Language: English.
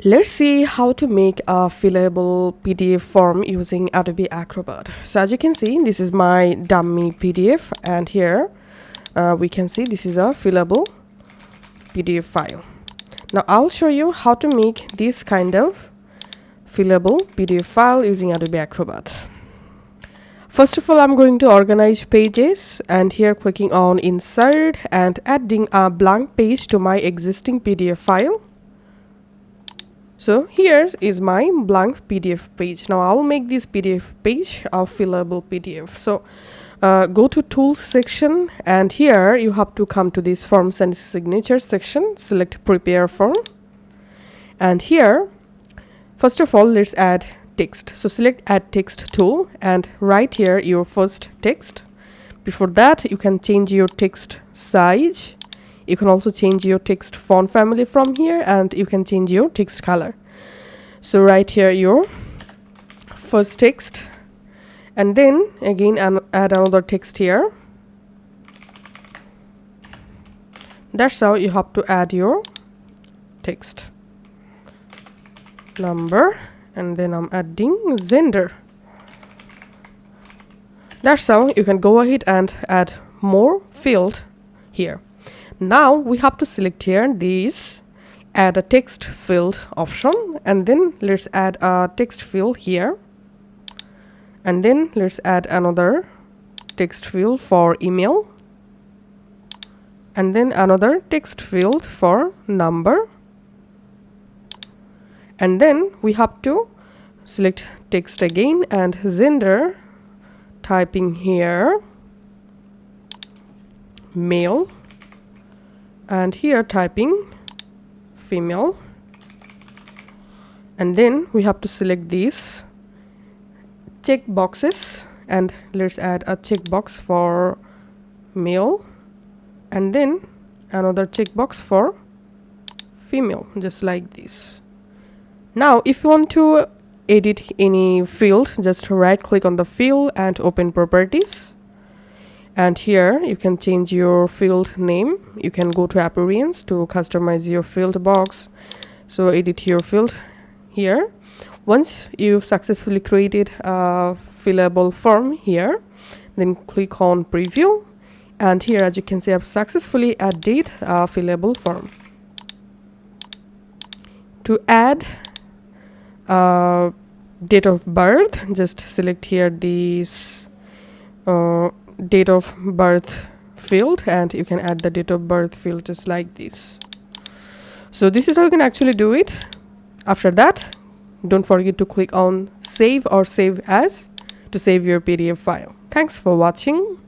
Let's see how to make a fillable PDF form using Adobe Acrobat. So as you can see, this is my dummy PDF, and here we can see this is a fillable PDF file. Now I'll show you how to make this kind of fillable PDF file using Adobe Acrobat. First of all, I'm going to organize pages, and here clicking on insert and adding a blank page to my existing PDF file. So here is my blank PDF page. Now I'll make this PDF page a fillable PDF. So go to tools section, and here you have to come to this forms and signatures section, select prepare form, and here first of all let's add text. So select add text tool and write here your first text. Before that, you can change your text size. You can also change your text font family from here, and you can change your text color. So write here your first text, and then again add another text here. That's how you have to add your text. Number, and then I'm adding gender. That's how you can go ahead and add more field here. Now we have to select here this add a text field option, and then let's add a text field here, and then let's add another text field for email, and then another text field for number, and then we have to select text again and gender, typing here male, and here typing female, and then we have to select these checkboxes, and let's add a checkbox for male, and then another checkbox for female, just like this. Now if you want to edit any field, just right click on the field and open properties. And here you can change your field name. You can go to appearance to customize your field box. So edit your field here. Once you've successfully created a fillable form here, then click on preview. And here, as you can see, I've successfully added a fillable form. To add date of birth, just select here this date of birth field, and you can add the date of birth field just like this. So this is how you can actually do it. After that, don't forget to click on save or save as to save your PDF file. Thanks for watching.